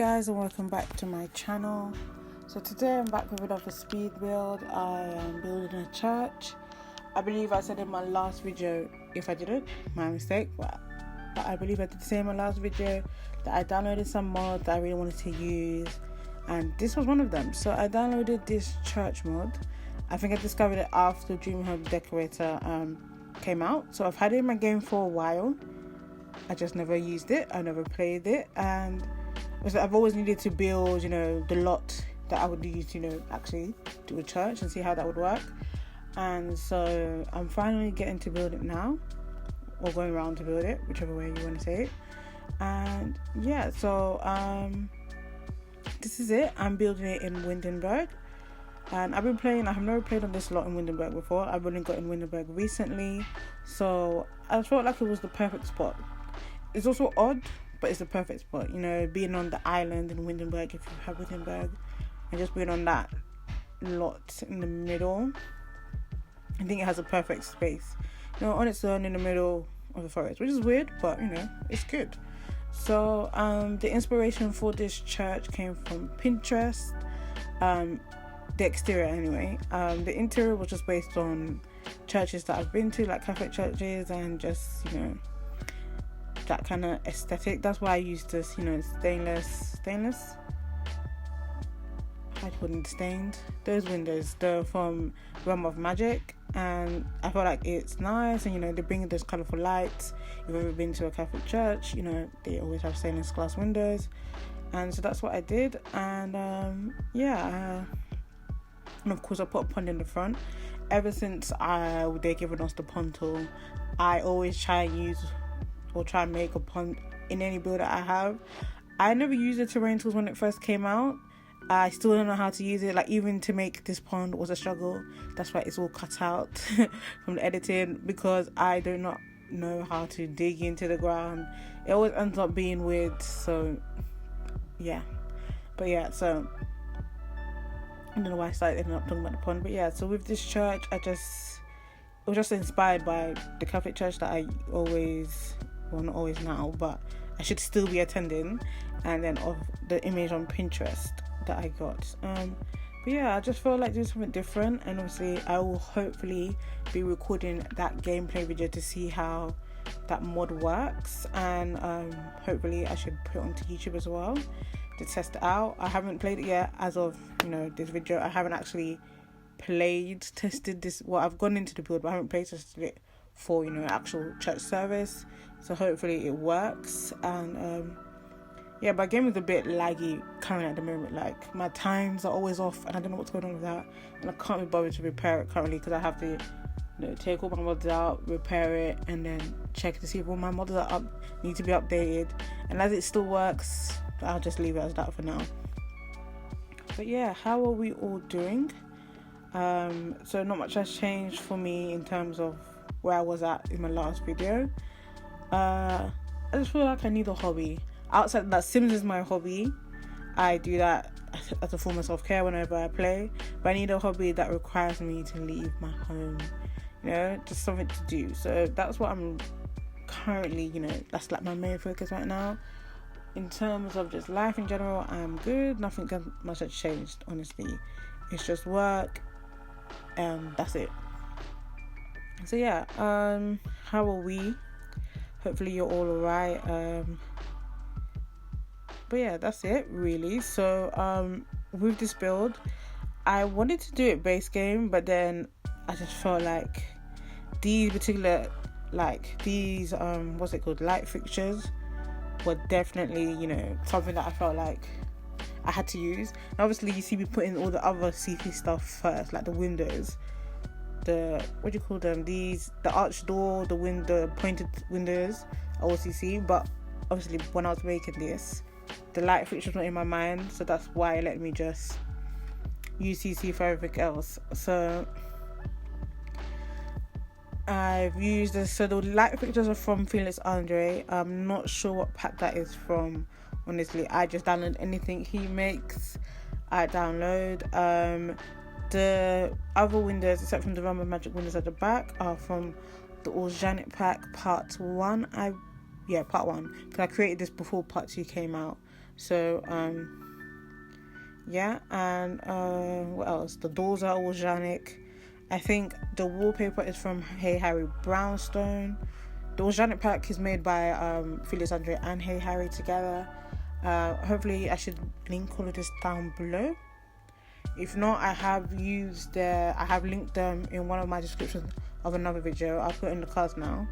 guys, and welcome back to my channel. So today I'm back with another speed build. I am building a church. I believe I said in my last video, if I didn't, my mistake, but I believe I did say in my last video that I downloaded some mods that I really wanted to use, and this was one of them. So I downloaded this church mod. I think I discovered it after Dream Hub Decorator came out, so I've had it in my game for a while. I just never used it, I never played it, and I've always needed to build, the lot that I would use, actually do a church and see how that would work. And so I'm finally getting to build it now, or going around to build it, whichever way you want to say it. And yeah, so this is it. I'm building it in Windenburg, and I have never played on this lot in Windenburg before. I've only got in Windenburg recently, so I felt like it was the perfect spot. It's also odd, but it's the perfect spot, being on the island in Windenburg, if you have Windenburg, and just being on that lot in the middle. I think it has a perfect space, on its own in the middle of the forest, which is weird, but it's good. So the inspiration for this church came from Pinterest, the exterior anyway. The interior was just based on churches that I've been to, like Catholic churches, and just that kind of aesthetic. That's why I used this stainless, how do you call them, stained, those windows, they're from Realm of Magic, and I feel like it's nice, and they bring those colourful lights. If you've ever been to a Catholic church, they always have stainless glass windows, and so that's what I did. And and of course I put a pond in the front. Ever since they're giving us the pond tool, I always try and make a pond in any build that I have. I never used the terrain tools when it first came out. I still don't know how to use it. Like, even to make this pond was a struggle. That's why it's all cut out from the editing, because I do not know how to dig into the ground. It always ends up being weird. So yeah, so I don't know why I started ending up talking about the pond, but yeah. So with this church, it was just inspired by the Catholic church that I not always now, but I should still be attending, and then of the image on Pinterest that I got. But yeah, I just felt like doing something different, and obviously I will hopefully be recording that gameplay video to see how that mod works, and hopefully I should put it onto YouTube as well to test it out. I haven't played it yet as of this video. I haven't actually tested this. Well, I've gone into the build, but I haven't tested it for actual church service, so hopefully it works. And my game is a bit laggy currently at the moment. Like, my times are always off, and I don't know what's going on with that, and I can't be bothered to repair it currently, because I have to take all my mods out, repair it, and then check to see if all my mods are need to be updated. And as it still works, I'll just leave it as that for now. But yeah, how are we all doing? So not much has changed for me in terms of where I was at in my last video. I just feel like I need a hobby. Outside that, Sims is my hobby. I do that as a form of self-care whenever I play, but I need a hobby that requires me to leave my home, just something to do. So that's what I'm currently, that's like my main focus right now. In terms of just life in general, I'm good. Nothing much has changed, honestly. It's just work, and that's it. So yeah, how are we? Hopefully you're all alright. But yeah, that's it really. So with this build, I wanted to do it base game, but then I just felt like these particular, light fixtures were definitely something that I felt like I had to use. And obviously you see me putting all the other CC stuff first, like the windows, the arch door, the pointed windows, OCC. But obviously when I was making this, the light fixtures not in my mind, so that's why it let me just use CC for everything else. So I've used this. So the light fixtures are from Felix Andre. I'm not sure what pack that is from, honestly. I just download anything he makes, I download. The other windows, except from the Realm of Magic windows at the back, are from the Organic Pack Part 1. Part 1, because I created this before Part 2 came out. So yeah, and what else? The doors are organic. I think the wallpaper is from Hey Harry Brownstone. The organic pack is made by Phyllis Andre and Hey Harry together. Hopefully I should link all of this down below. If not, I have linked them in one of my descriptions of another video. I'll put in the cards now,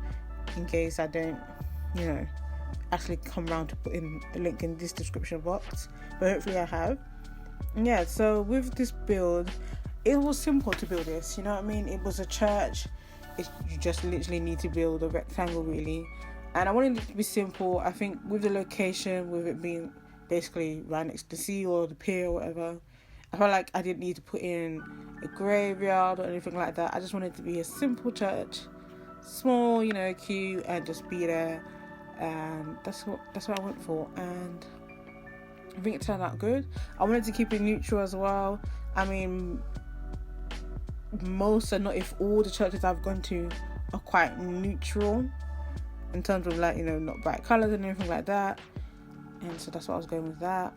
in case I don't, actually come around to put in the link in this description box. But hopefully I have. And yeah, so with this build, it was simple to build this. You know what I mean? It was a church. You just literally need to build a rectangle, really. And I wanted it to be simple. I think with the location, with it being basically right next to the sea or the pier or whatever, I felt like I didn't need to put in a graveyard or anything like that. I just wanted it to be a simple church, small, cute, and just be there. And that's what I went for. And I think it turned out good. I wanted to keep it neutral as well. I mean, most, and not if all, the churches I've gone to are quite neutral in terms of not bright colours and anything like that. And so that's what I was going with that.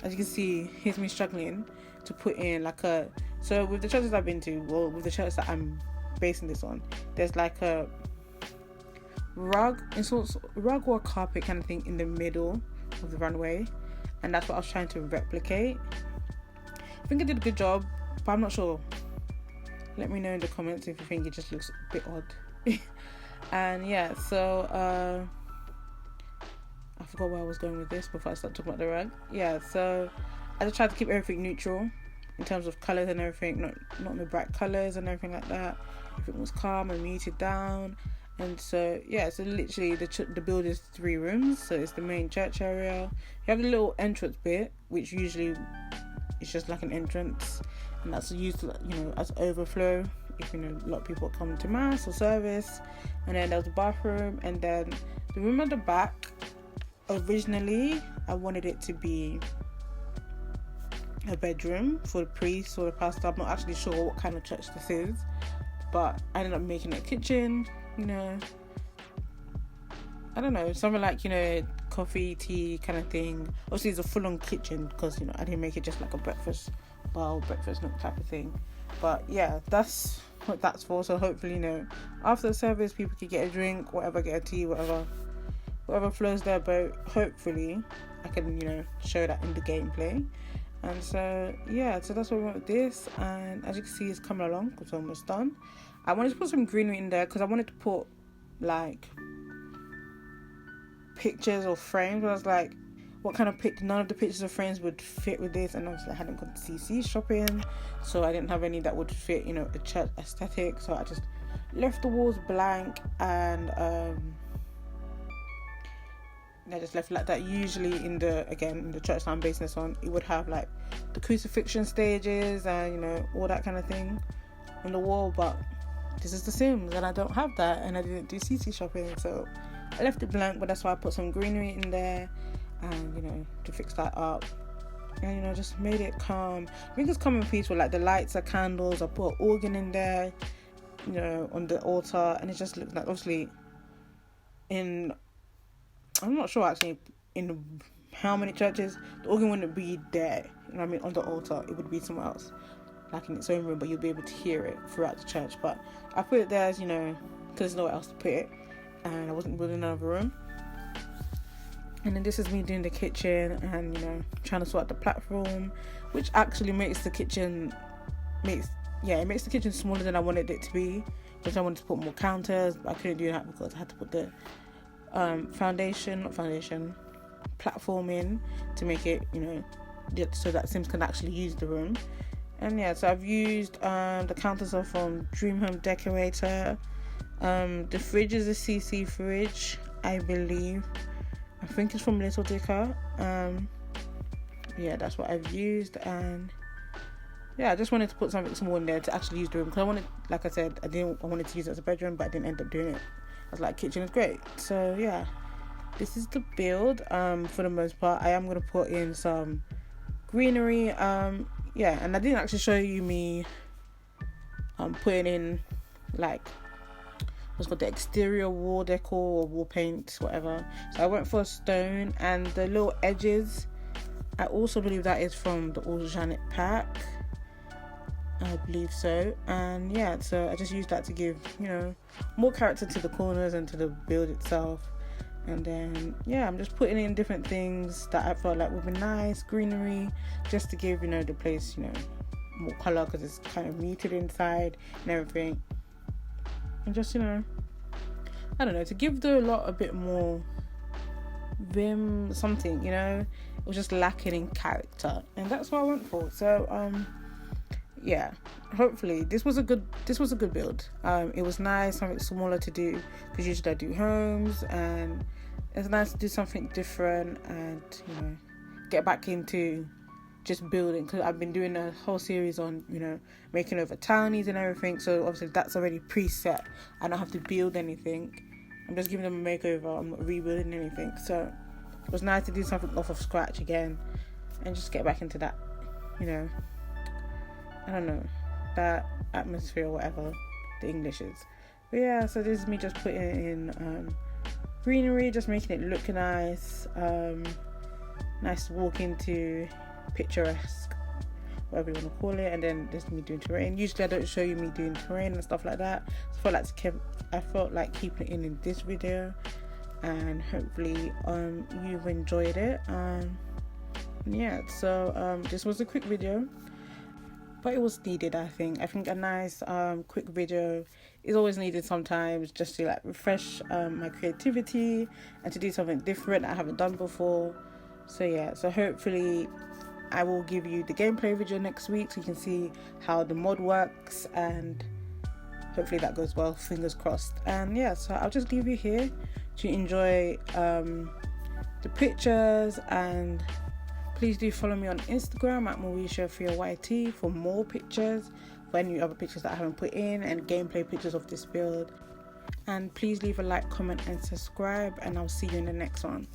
As you can see, here's me struggling to put in so with the churches I've been to, well, with the church that I'm basing this on, there's a rug or a carpet kind of thing in the middle of the runway, and that's what I was trying to replicate. I think I did a good job, but I'm not sure. Let me know in the comments if you think it just looks a bit odd. And yeah, so I forgot where I was going with this before I started talking about the rug. Yeah, so I just tried to keep everything neutral in terms of colours and everything, not the bright colours and everything like that. Everything was calm and muted down. And so yeah, so literally the build is 3 rooms. So it's the main church area. You have the little entrance bit, which usually is just like an entrance, and that's used as overflow if a lot of people come to mass or service. And then there's a bathroom, and then the room at the back. Originally, I wanted it to be a bedroom for the priest or the pastor. I'm not actually sure what kind of church this is, but I ended up making it a kitchen. I don't know, something like coffee, tea kind of thing. Obviously, it's a full-on kitchen because I didn't make it just like a breakfast bar, breakfast nook type of thing. But yeah, that's what that's for. So hopefully, after the service, people can get a drink, whatever, get a tea, whatever flows their boat. Hopefully I can show that in the gameplay. And so yeah, so that's what we went with this. And as you can see, it's coming along. It's almost done. I wanted to put some greenery in there because I wanted to put pictures or frames. But I was like, what kind of picture? None of the pictures or frames would fit with this. And obviously I hadn't gone to CC shopping, so I didn't have any that would fit a church aesthetic. So I just left the walls blank, and I just left it like that. Usually in the church that I'm basing this on, it would have the crucifixion stages and all that kind of thing on the wall, but this is The Sims and I don't have that, and I didn't do CC shopping, so I left it blank. But that's why I put some greenery in there and to fix that up, and just made it calm. I think it's calm and peaceful. The lights are candles. I put an organ in there on the altar, and it just looks like, obviously I'm not sure actually in how many churches the organ wouldn't be there, on the altar. It would be somewhere else, in its own room, but you'll be able to hear it throughout the church. But I put it there as because there's nowhere else to put it, and I wasn't building another room. And then this is me doing the kitchen and trying to sort out the platform, which actually makes the kitchen smaller than I wanted it to be, because I wanted to put more counters, but I couldn't do that because I had to put the platform in to make it so that Sims can actually use the room. And yeah, so I've used the counters are from Dream Home Decorator. The fridge is a CC fridge, I believe. I think it's from Little Dicker. Yeah, that's what I've used. And yeah, I just wanted to put something small in there to actually use the room, because I wanted, like I said, I wanted to use it as a bedroom, but I didn't end up doing it. I was like, kitchen is great. So yeah, this is the build. For the most part, I am going to put in some greenery. Yeah, and I didn't actually show you me putting in It's got the exterior wall decor or wall paint, whatever. So I went for a stone, and the little edges, I also believe that is from the organic pack. I believe so. And yeah, so I just used that to give, more character to the corners and to the build itself. And then yeah, I'm just putting in different things that I felt like would be nice, greenery, just to give the place more color, because it's kind of muted inside and everything. And just I don't know, to give the lot a bit more vim, something. It was just lacking in character, and that's what I went for. So yeah, hopefully this was a good build. It was nice, something smaller to do, because usually I do homes, and it's nice to do something different and get back into just building, because I've been doing a whole series on making over townies and everything. So obviously that's already preset. I don't have to build anything. I'm just giving them a makeover. I'm not rebuilding anything. So it was nice to do something off of scratch again and just get back into that I don't know, that atmosphere or whatever the English is. But yeah, so this is me just putting in greenery, just making it look nice, nice to walk into, picturesque, whatever you want to call it. And then there's me doing terrain. Usually I don't show you me doing terrain and stuff like that. So I felt like keeping it in this video, and hopefully you've enjoyed it. Yeah, so this was a quick video, but it was needed. I think a nice quick video is always needed sometimes, just to refresh my creativity and to do something different I haven't done before. So yeah, so hopefully I will give you the gameplay video next week, so you can see how the mod works, and hopefully that goes well, fingers crossed. And yeah, so I'll just leave you here to enjoy the pictures, and please do follow me on Instagram at MoeshaAfia for more pictures, for any other pictures that I haven't put in, and gameplay pictures of this build. And please leave a like, comment and subscribe, and I'll see you in the next one.